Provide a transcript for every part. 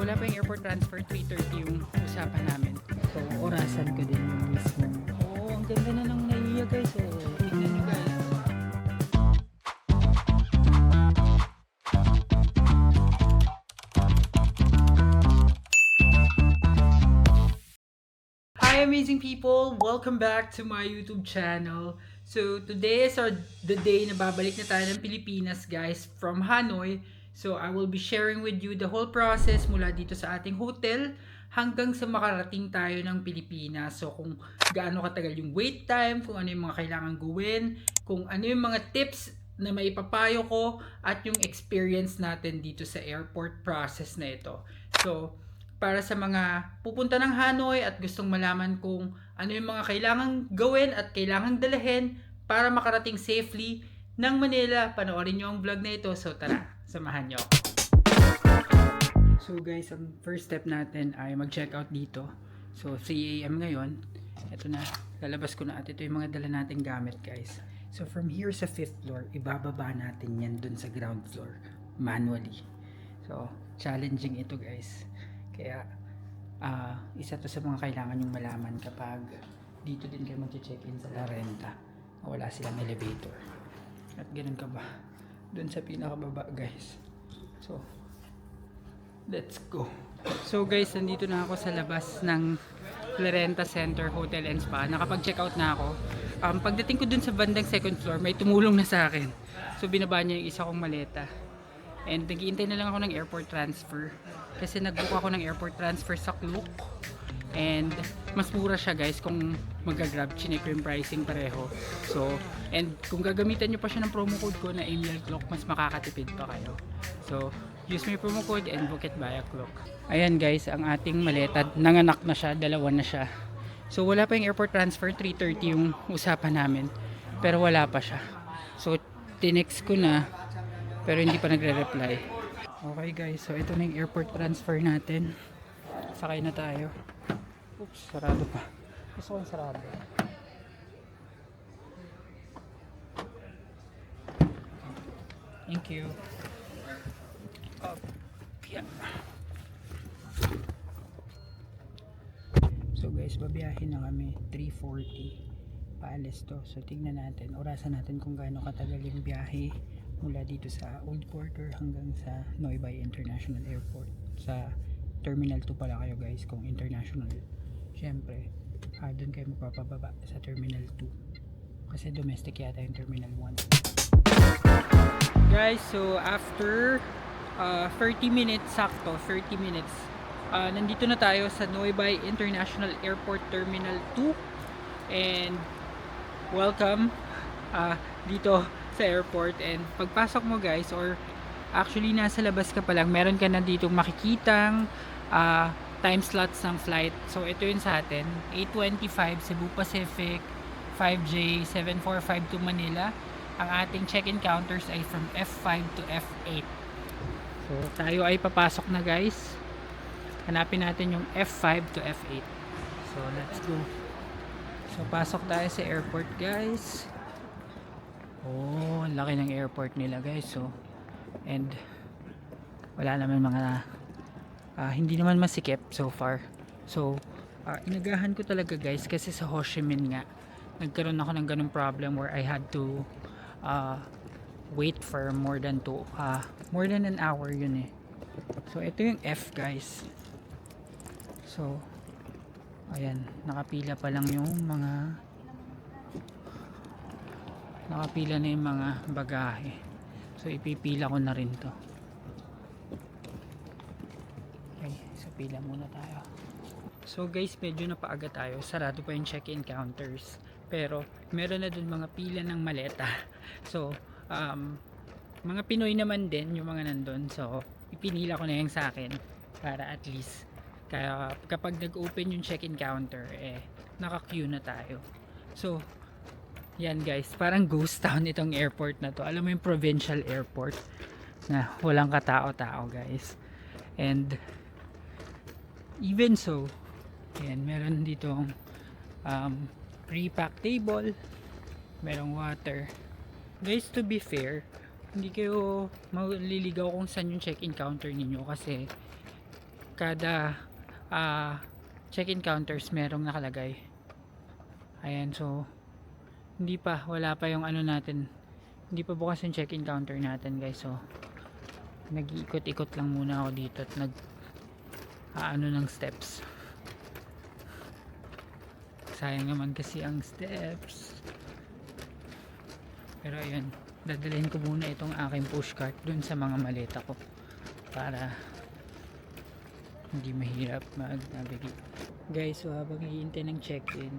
wala pa yung airport transfer, 3:30 yung usapan namin. So, orasan ko din yung mismo. Oo, ang ganda na ng naiya guys. Oh. Tignan nyo guys. Hi amazing people! Welcome back to my YouTube channel. So today is the day na babalik na tayo ng Pilipinas guys from Hanoi. So I will be sharing with you the whole process mula dito sa ating hotel hanggang sa makarating tayo ng Pilipinas. So kung gaano katagal yung wait time, kung ano yung mga kailangan gawin, kung ano yung mga tips na maipapayo ko at yung experience natin dito sa airport process na ito. So para sa mga pupunta ng Hanoi at gustong malaman kung ano yung mga kailangang gawin at kailangang dalahin para makarating safely ng Manila. Panoorin nyo ang vlog na ito. So tara, samahan nyo. So guys, ang first step natin ay mag-check out dito. So 3 AM ngayon. Ito na, lalabas ko na at ito yung mga dala nating gamit guys. So from here sa 5th floor, ibababa natin yan dun sa ground floor manually. So challenging ito guys. Kaya, isa to sa mga kailangan yung malaman kapag dito din kayo mag-check-in sa La Renta. Wala silang elevator. At ganun ka ba? Doon sa pinakababa guys. So, let's go. So guys, nandito na ako sa labas ng La Renta Center Hotel and Spa. Nakapag-check out na ako. Pagdating ko dun sa bandang 2nd floor, may tumulong na sa akin. So, binaba niya yung isa kong maleta. And nag-iintay na lang ako ng airport transfer kasi nag-book ako ng airport transfer sa Klook and mas mura siya guys kung mag-grab. Chinek ko yung pricing pareho. So, and kung gagamitan nyo pa siya ng promo code ko na Emil Klook, mas makakatipid pa kayo. So, use my promo code and book it via Klook. Ayan guys, ang ating maleta, nanganak na siya, dalawa na siya. So, wala pa yung airport transfer, 3:30 yung usapan namin, pero wala pa siya. So, tinext ko na pero hindi pa nagre-reply. Okay guys, so ito na yung airport transfer natin. Sakay na tayo. Oops, sarado pa. Gusto ko yung sarado. Thank you. Oh, yeah. So guys, babiyahin na kami. 3:40. Paalis to. So tingnan natin. Orasan natin kung gaano katagal yung biyahe mula dito sa Old Quarter hanggang sa Noivay International Airport. Sa Terminal 2 pala kayo guys kung international. Syempre, doon kayo magpapababa sa Terminal 2. Kasi domestic yata yung Terminal 1. Guys, so after 30 minutes, sakto 30 minutes, nandito na tayo sa Noivay International Airport Terminal 2. And welcome dito sa airport. And pagpasok mo guys, or actually nasa labas ka pa lang, meron ka na ditong makikitang time slots ng flight. So ito yun sa atin, 8:25 Cebu Pacific, 5J 745 to Manila. Ang ating check-in counters ay from F5 to F8. So tayo ay papasok na guys. Hanapin natin yung F5 to F8. So let's go. So pasok tayo sa airport guys. Oh, ang laki ng airport nila guys. So, and wala naman mga hindi naman masikip so far. So, inagahan ko talaga guys kasi sa Ho Chi Minh nga nagkaroon ako ng ganung problem where I had to wait for more than an hour yun eh. So, ito yung F guys. So, ayan, nakapila pa lang yung mga nakapila na yung mga bagahe. So ipipila ko na rin to. Okay, so pila muna tayo. So guys, medyo napaaga tayo. Sarado pa yung check-in counters. Pero meron na dun mga pila ng maleta. So mga Pinoy naman din yung mga nandun. So ipinila ko na yung sa akin para at least kaya kapag nag-open yung check-in counter naka-queue na tayo. So yan guys, parang ghost town itong airport na to. Alam mo yung provincial airport na walang katao-tao guys. And even so, yan, meron ditong pre-pack table, merong water. Guys, to be fair, hindi kayo maliligaw kung saan yung check-in counter ninyo kasi kada check-in counters merong nakalagay. Ayan, so wala pa yung ano natin, hindi pa bukas yung check-in counter natin guys. So nag-iikot-ikot lang muna ako dito at ano ng steps. Sayang naman kasi ang steps. Pero ayun, dadalhin ko muna itong aking pushcart dun sa mga maleta ko para hindi mahirap mag-navigate. Guys, so habang hihintay ng check-in,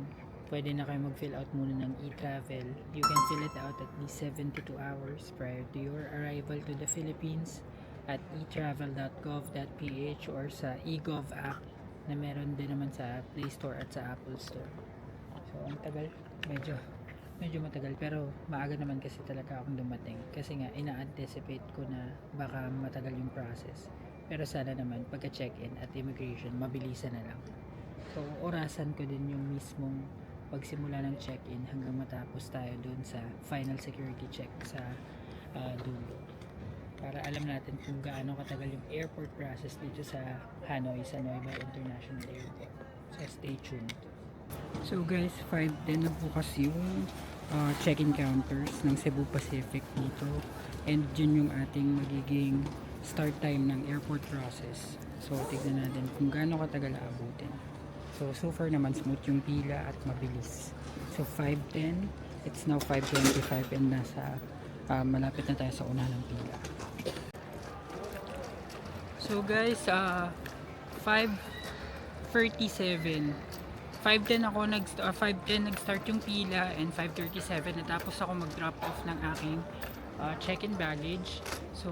pwede na kayo mag-fill out muna ng e-travel. You can fill it out at least 72 hours prior to your arrival to the Philippines at etravel.gov.ph or sa eGov app na meron din naman sa Play Store at sa Apple Store. So ang tagal, medyo matagal, pero maaga naman kasi talaga akong dumating kasi nga ina-anticipate ko na baka matagal yung process, pero sana naman pagka check-in at immigration mabilisan na lang. So orasan ko din yung mismong pagsimula ng check-in hanggang matapos tayo dun sa final security check sa dulo, para alam natin kung gaano katagal yung airport process dito sa Hanoi, sa Noi Bai International Airport. So stay tuned. So guys, 5:10 na bukas yung check-in counters ng Cebu Pacific dito, and yun yung ating magiging start time ng airport process. So tignan natin kung gaano katagal aabutin. So far naman smooth yung pila at mabilis. So 5:10, it's now 5:25 and nasa malapit na tayo sa una ng pila. So guys, 5:37, 5:10 ako 5:10 nag-start yung pila, and 5:37 natapos ako mag-drop off ng aking check-in baggage. So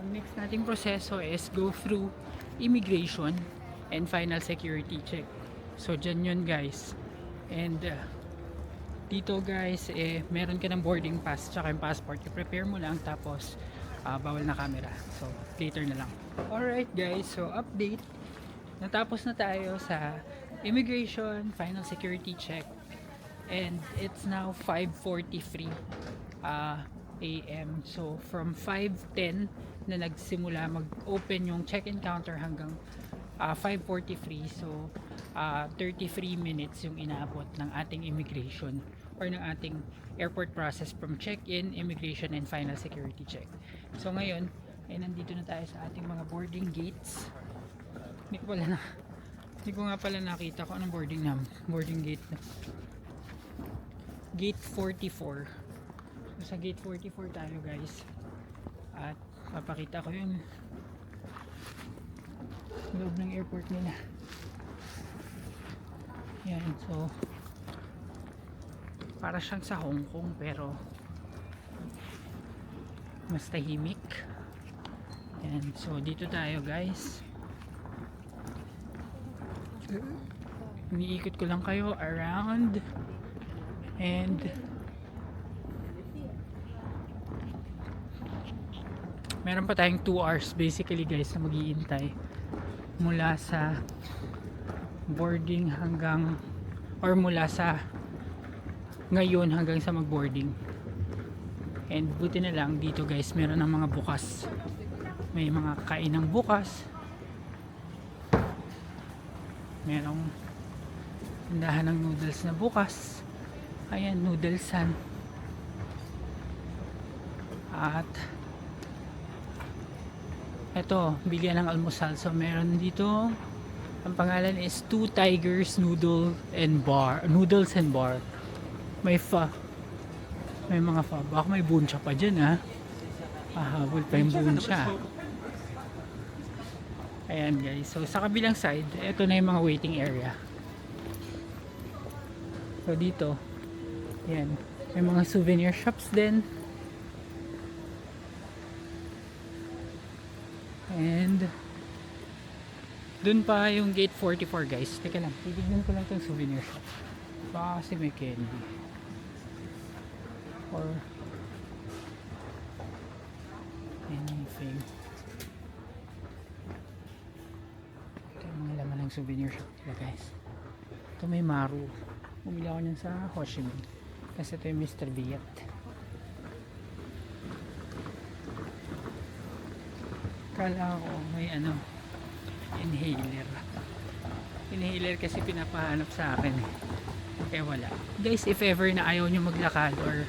ang next nating proseso is go through immigration and final security check. So dyan yun guys, and dito guys meron ka ng boarding pass tsaka yung passport, i-prepare mo lang, tapos bawal na camera, so later na lang. Alright guys, so update, natapos na tayo sa immigration final security check, and it's now 5:43 AM. So from 5:10 na nagsimula mag-open yung check-in counter hanggang 5:43, so 33 minutes yung inaabot ng ating immigration or ng ating airport process from check-in, immigration, and final security check. So ngayon ay nandito na tayo sa ating mga boarding gates. Hindi ko nga pala nakita kung anong boarding gate na. Gate 44. So, sa gate 44 tayo guys, at papakita ko yung loob ng airport nila. Yan, so para siyang sa Hong Kong pero mas tahimik. Yan, so dito tayo guys. Iniikot ko lang kayo around, and meron pa tayong 2 hours basically guys na mag-iintay mula sa boarding hanggang, or mula sa ngayon hanggang sa mag-boarding. And buti na lang dito guys meron ng mga bukas, may mga kainang bukas, merong tindahan ng noodles na bukas. Ayan, Noodlesan. At eto, bigyan ng almusal. So meron dito, ang pangalan is Two Tigers Noodles and Bar. May mga fa. Baka may buncha pa dyan ha. Hahabol pa yung buncha. Ayan guys, so sa kabilang side, eto na yung mga waiting area. So dito, yan, may mga souvenir shops din. And dun pa yung gate 44 guys. Teka lang, titignan ko lang itong souvenir shop. Baka kasi may candy or anything. Ito yung mga laman ng souvenir shop guys. Ito may Maru. Bumili ako niyan sa Ho Chi Minh kasi ito yung Mr. Viet. Kala ko may Inhaler. Inhaler kasi pinapahanap sa akin eh. Eh wala. Guys, if ever na ayaw nyo maglakad or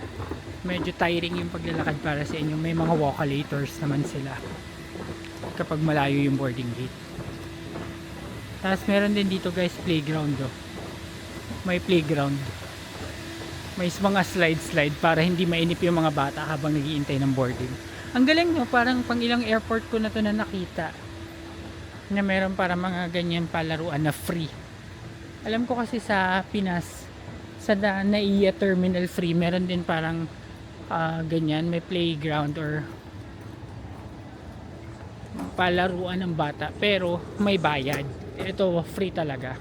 medyo tiring yung paglalakad para sa inyo, may mga walkalators naman sila kapag malayo yung boarding gate. Tapos meron din dito guys playground oh. May playground. May mga slide para hindi mainip yung mga bata habang naghihintay ng boarding. Ang galing no, parang pang ilang airport ko na to na nakita na meron para mga ganyan palaruan na free. Alam ko kasi sa Pinas sa NAIA Terminal Free meron din parang ganyan, may playground or palaruan ng bata pero may bayad. Ito free talaga.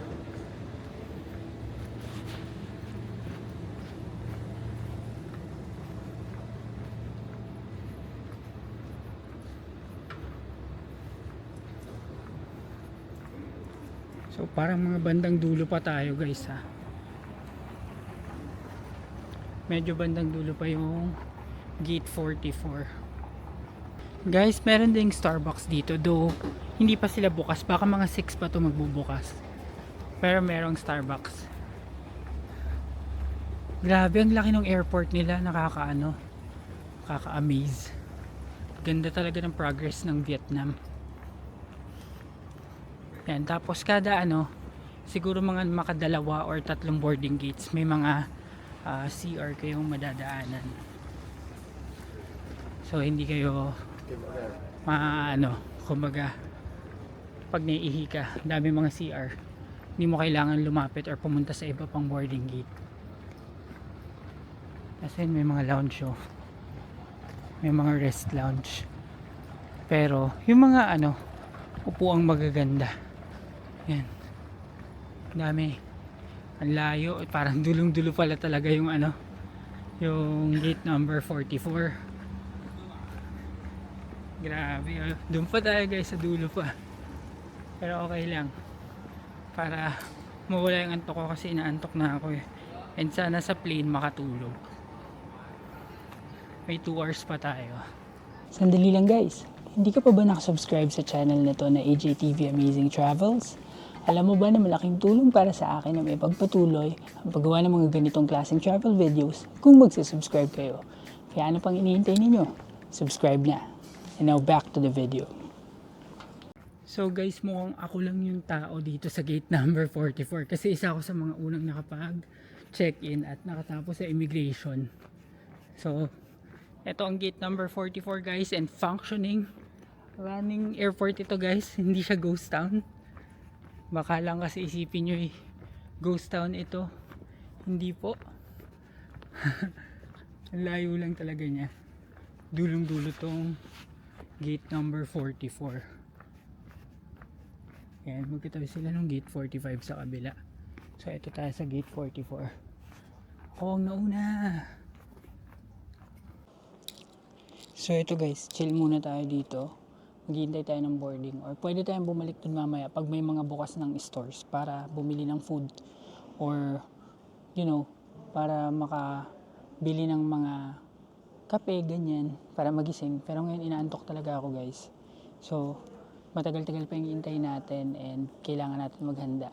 So parang mga bandang dulo pa tayo guys ha. Medyo bandang dulo pa yung gate 44. Guys, meron ding Starbucks dito though hindi pa sila bukas. Baka mga 6 pa to magbubukas. Pero merong Starbucks. Grabe, ang laki ng airport nila. Nakaka-amaze. Ganda talaga ng progress ng Vietnam. Yan, tapos kada siguro mga makadalawa or tatlong boarding gates may mga CR kayong madadaanan. So hindi kayo kumbaga pag naiihi ka, dami mga CR. Hindi mo kailangan lumapit or pumunta sa iba pang boarding gate. Kasi may mga lounge show. May mga rest lounge. Pero yung mga upuang magaganda. Yan. Dami. Ang layo. Parang dulong-dulo pala talaga yung yung gate number 44. Grabe. Doon pa tayo guys sa dulo pa. Pero okay lang. Para mawala yung antok ko kasi inaantok na ako eh. And sana sa plane makatulog. May 2 hours pa tayo. Sandali lang guys. Hindi ka pa ba nakasubscribe sa channel na to na AJTV Amazing Travels? Alam mo ba na malaking tulong para sa akin na may pagpatuloy ang paggawa ng mga ganitong klaseng travel videos kung magsasubscribe kayo. Kaya ano pang iniintay ninyo? Subscribe na. And now back to the video. So guys, mukhang ako lang yung tao dito sa gate number 44 kasi isa ako sa mga unang nakapag-check-in at nakatapos sa immigration. So, ito ang gate number 44 guys and functioning. Running airport ito guys, hindi siya ghost town. Baka lang kasi isipin nyo ghost town ito. Hindi po. Layo lang talaga niya. Dulong-dulo tong gate number 44. Yan, magkatabi sila ng gate 45 sa kabila. So ito tayo sa gate 44. Ako ang nauna. So ito guys, chill muna tayo dito. Maghihintay tayo ng boarding or pwede tayong bumalik dun mamaya pag may mga bukas ng stores para bumili ng food or para makabili ng mga kape, ganyan, para magising. Pero ngayon inaantok talaga ako guys. So matagal-tagal pa yung hintay natin and kailangan natin maghanda.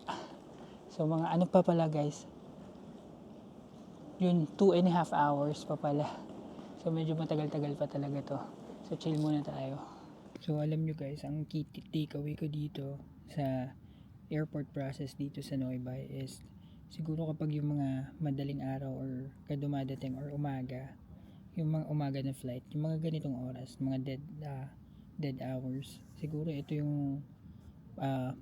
So mga pa pala guys, yun 2.5 hours pa pala. So medyo matagal-tagal pa talaga to. So chill muna tayo. So alam nyo guys, ang key takeaway ko dito sa airport process dito sa Noybay is siguro kapag yung mga madaling araw or kadumadating or umaga, yung mga umaga na flight, yung mga ganitong oras, mga dead hours, siguro ito yung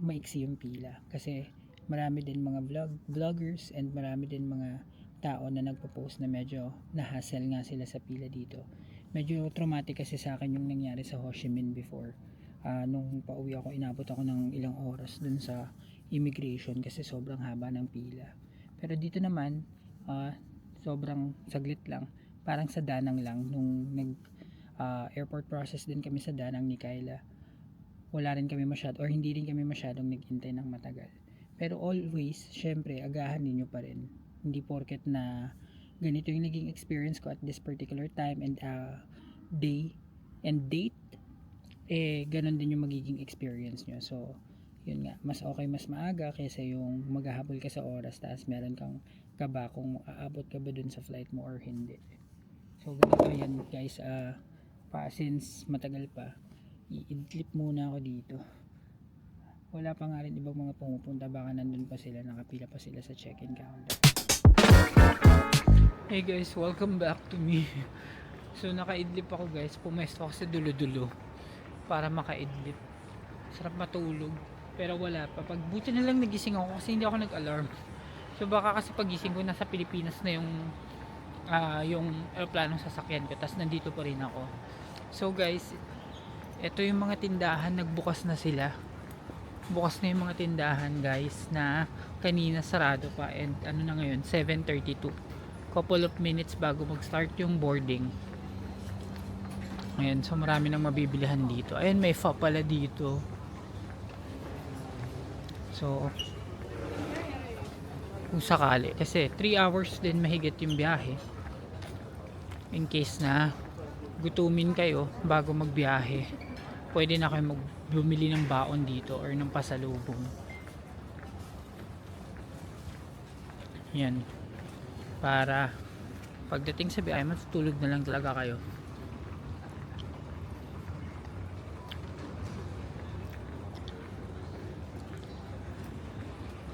maiksi yung pila kasi marami din mga vloggers and marami din mga tao na nagpo-post na medyo na-hassle nga sila sa pila dito. Medyo traumatic kasi sa akin yung nangyari sa Ho Chi Minh before. Nung pauwi ako, inabot ako ng ilang oras dun sa immigration kasi sobrang haba ng pila. Pero dito naman, sobrang saglit lang. Parang sa Danang lang. Nung airport process din kami sa Danang ni Kyla, wala rin kami or hindi rin kami masyadong naghintay ng matagal. Pero always, syempre, agahan ninyo pa rin. Hindi porket na ganito yung naging experience ko at this particular time and day and date, ganun din yung magiging experience nyo. So, Yun nga, mas okay mas maaga kaysa yung maghahabol ka sa oras tapos meron kang kaba kung aabot ka ba dun sa flight mo or hindi. So ganito yan guys, since matagal pa, i-idlip muna ako dito. Wala pa nga rin ibang mga pumupunta, baka nandun pa sila, nakapila pa sila sa check-in counter. Hey guys, welcome back to me. So naka-idlip ako guys, pumesto ako sa dulo-dulo para maka-idlip. Sarap matulog, pero wala pa. Pagbuti na lang nagising ako kasi hindi ako nag-alarm. So baka kasi pagising ko nasa Pilipinas na yung aeroplanong sasakyan ko, tas nandito pa rin ako. So guys, ito yung mga tindahan, nagbukas na sila. Bukas na yung mga tindahan guys na kanina sarado pa, and ano na ngayon, 7:32. Couple of minutes bago mag-start yung boarding. Ayan, so marami nang mabibilihan dito. Ayan, may FA pala dito. So kung sakali, kasi 3 hours din mahigit yung biyahe, in case na gutumin kayo bago magbiyahe, pwede na kayo bumili ng baon dito or ng pasalubong. Yan, para pagdating sa biyahe matutulog na lang talaga kayo.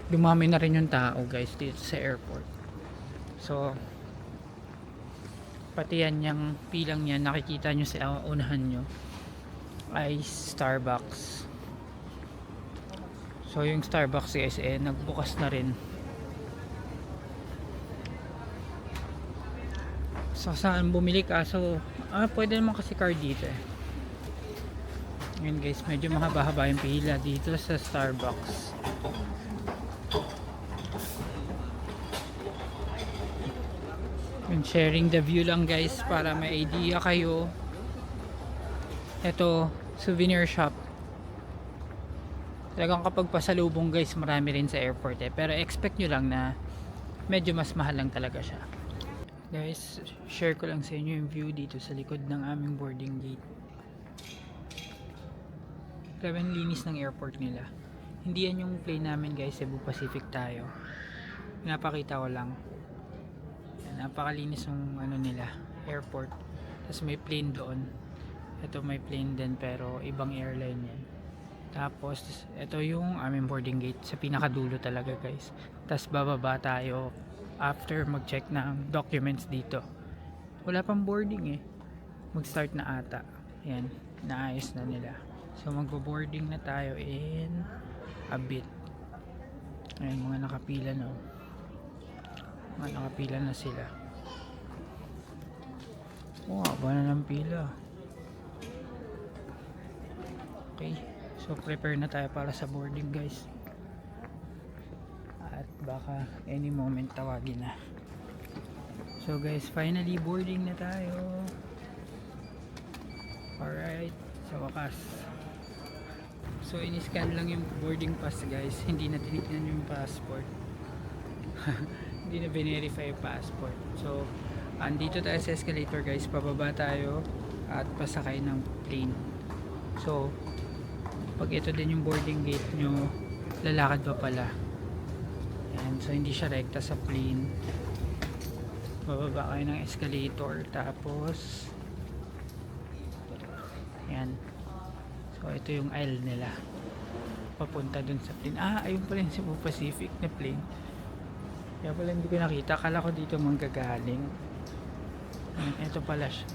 Dumami na rin yung tao guys dito sa airport. So pati yan, yung pilang yan nakikita nyo sa unahan nyo ay Starbucks. So yung Starbucks guys nagbukas na rin. So saan bumili ka? So pwede naman kasi card dito Ngayon guys, medyo mahaba-haba yung pila dito sa Starbucks. And sharing the view lang guys para may idea kayo. Ito, souvenir shop. Talagang kapag pasalubong guys, marami rin sa airport pero expect nyo lang na medyo mas mahal lang talaga siya. Guys, share ko lang sa inyo yung view dito sa likod ng aming boarding gate. Grabe ang linis ng airport nila. Hindi yan yung plane namin guys, Cebu Pacific tayo. Pinapakita ko lang. Napakalinis ng nila, airport. Tapos may plane doon. Ito may plane din pero ibang airline yan. Tapos ito yung aming boarding gate sa pinakadulo talaga guys. Tapos bababa tayo after mag-check ng documents dito. Wala pang boarding mag-start na ata. Yan, naayos na nila. So magbo-boarding na tayo in a bit. Ayun, mga nakapila na. Mga nakapila na sila. Haba na ng pila. Okay, so prepare na tayo para sa boarding guys. At baka any moment tawagin na. So guys, finally boarding na tayo. Alright, sa wakas. So in-scan lang yung boarding pass guys. Hindi na tinignan yung passport. Hindi na verify yung passport. So andito tayo sa escalator guys. Pababa tayo at pasakay ng plane. So pag ito din yung boarding gate nyo, lalakad pa pala. Yan. So hindi siya rekta sa plane. Bababa kayo ng escalator. Tapos yan. So ito yung aisle nila papunta dun sa plane. Ayun pala yung Cebu Pacific na plane. Kaya pala hindi ko nakita. Akala ko dito manggagaling. Ito pala siya.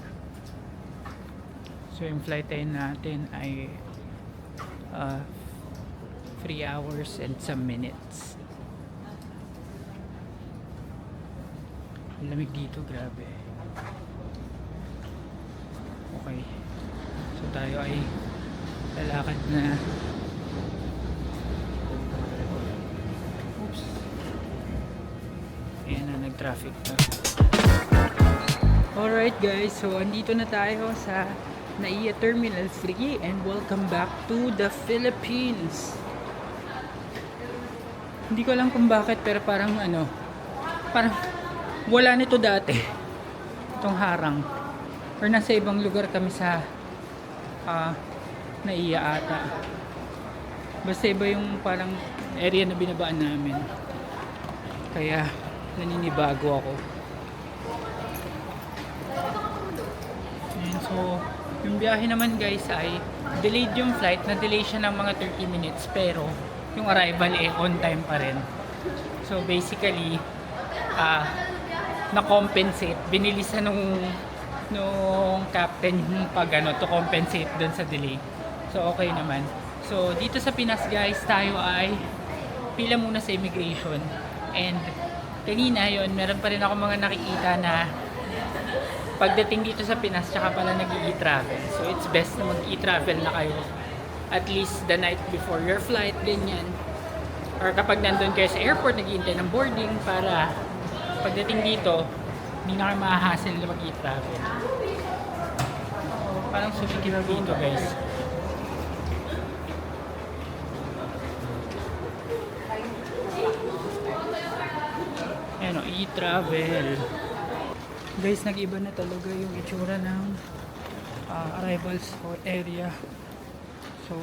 So yung flight time natin ay 3 hours and some minutes. Ang lamig dito, grabe. Okay. So tayo ay lalakad na. Oops. Ayan na, nag-traffic na. Alright guys, so andito na tayo sa NAIA Terminal 3 and welcome back to the Philippines. Hindi ko alam kung bakit pero parang parang wala nito dati. Itong harang. Or nasa ibang lugar kami sa NAIA ata. Basta iba yung parang area na binabaan namin. Kaya naninibago ako. And so, yung biyahe naman guys ay delayed yung flight. Na-delay siya ng mga 30 minutes. Pero yung arrival on time pa rin. So basically, na-compensate. Binilisan nung captain yung to compensate dun sa delay. So okay naman. So dito sa Pinas guys, tayo ay pila muna sa immigration. And kanina yon meron pa rin ako mga nakikita na pagdating dito sa Pinas, tsaka pala nag-i-travel. So it's best na mag-i-travel na kayo at least the night before your flight, ganyan. Or kapag nandun kayo sa airport, nag-i-intay ng boarding para pagdating dito, hindi na kayo mahahassle na mag-i-travel. Parang sumikip dito guys. Ayan o, e-travel. Guys, nag-iba na talaga yung itsura ng arrivals or area. So,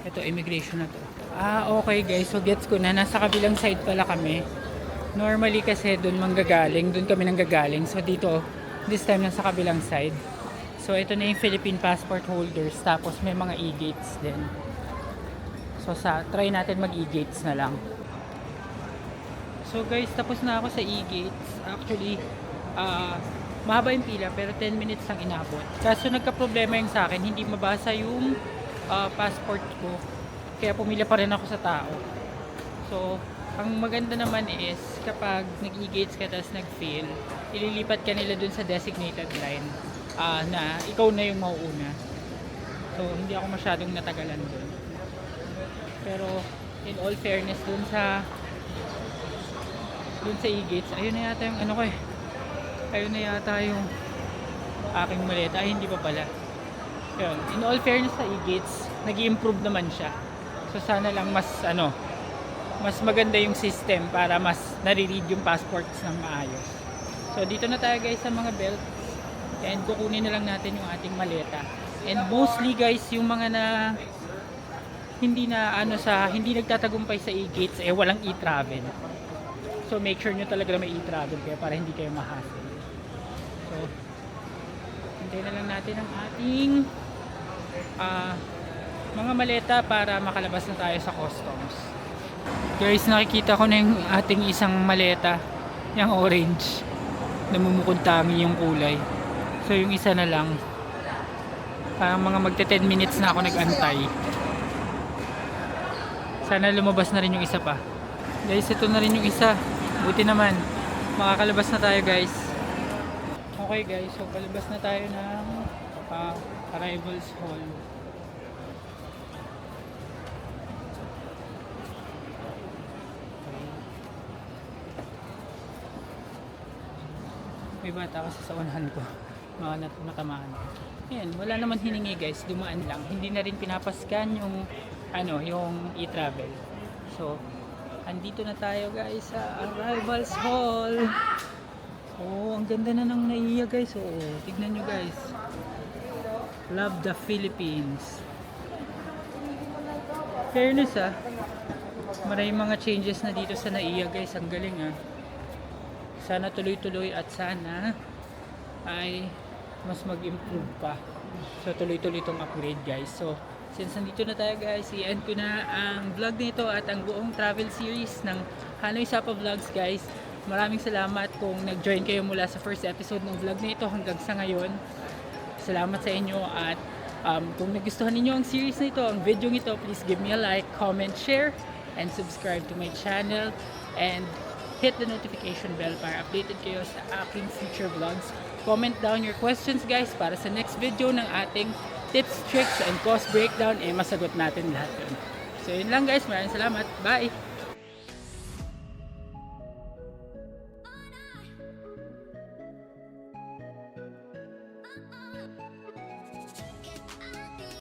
ito, immigration na to. Okay guys. So, gets ko na. Nasa kabilang side pala kami. Normally kasi doon manggagaling. Doon kami nanggagaling. So, dito, this time nasa kabilang side. So, ito na yung Philippine passport holders. Tapos, may mga e-gates din. So, try natin mag-e-gates na lang. So, guys, tapos na ako sa e-gates. Actually, mahaba yung pila pero 10 minutes lang inabot. Kaso nagka-problema yung sa akin, hindi mabasa yung passport ko. Kaya pumila pa rin ako sa tao. So, ang maganda naman is kapag nag-e-gates ka tapos nag-fail, ililipat ka nila dun sa designated line na ikaw na yung mauuna. So, hindi ako masyadong natagalan dun. Pero, in all fairness, dun sa e-gates, ayun na yata yung ayun na yata yung aking maleta. Ay, hindi pa pala. Yun. In all fairness sa e-gates, nag-i-improve naman siya. So sana lang mas maganda yung system para mas nare-read yung passports ng maayos. So dito na tayo guys sa mga belts and kukunin na lang natin yung ating maleta. And mostly guys, yung mga hindi nagtatagumpay sa e-gates walang e-travel. So make sure nyo talaga na may e-travel kayo para hindi kayo ma-hassle. So hintayin na lang natin ang ating mga maleta para makalabas na tayo sa customs. Guys, nakikita ko na yung ating isang maleta, yung orange. Namumukod tangi yung kulay. So yung isa na lang, parang mga magte 10 minutes na ako nag-antay. Sana lumabas na rin yung isa pa. Guys, ito na rin yung isa. Buti naman, makakalabas na tayo guys. Okay guys, so palabas na tayo ng arrivals hall. May bata kasi sa unahan ko. Natamaan. Ayan, wala naman hiningi guys, dumaan lang. Hindi na rin pinapascan yung yung e-travel. So, andito na tayo guys sa arrivals hall. Oh, ang ganda na ng NAIA guys. Oh, tignan nyo guys. Love the Philippines. Fairness maraming mga changes na dito sa NAIA guys. Ang galing Sana tuloy-tuloy at sana ay mas mag-improve pa. So tuloy-tuloy itong upgrade guys. So since nandito na tayo guys, i-end ko na ang vlog nito at ang buong travel series ng Hanoy Sapa Vlogs guys. Maraming salamat kung nag-join kayo mula sa first episode ng vlog na ito hanggang sa ngayon. Salamat sa inyo at kung nagustuhan ninyo ang series na ito, ang video nito, please give me a like, comment, share, and subscribe to my channel. And hit the notification bell para updated kayo sa aking future vlogs. Comment down your questions guys para sa next video ng ating tips, tricks, and cost breakdown masagot natin lahat yun. So yun lang guys, maraming salamat. Bye!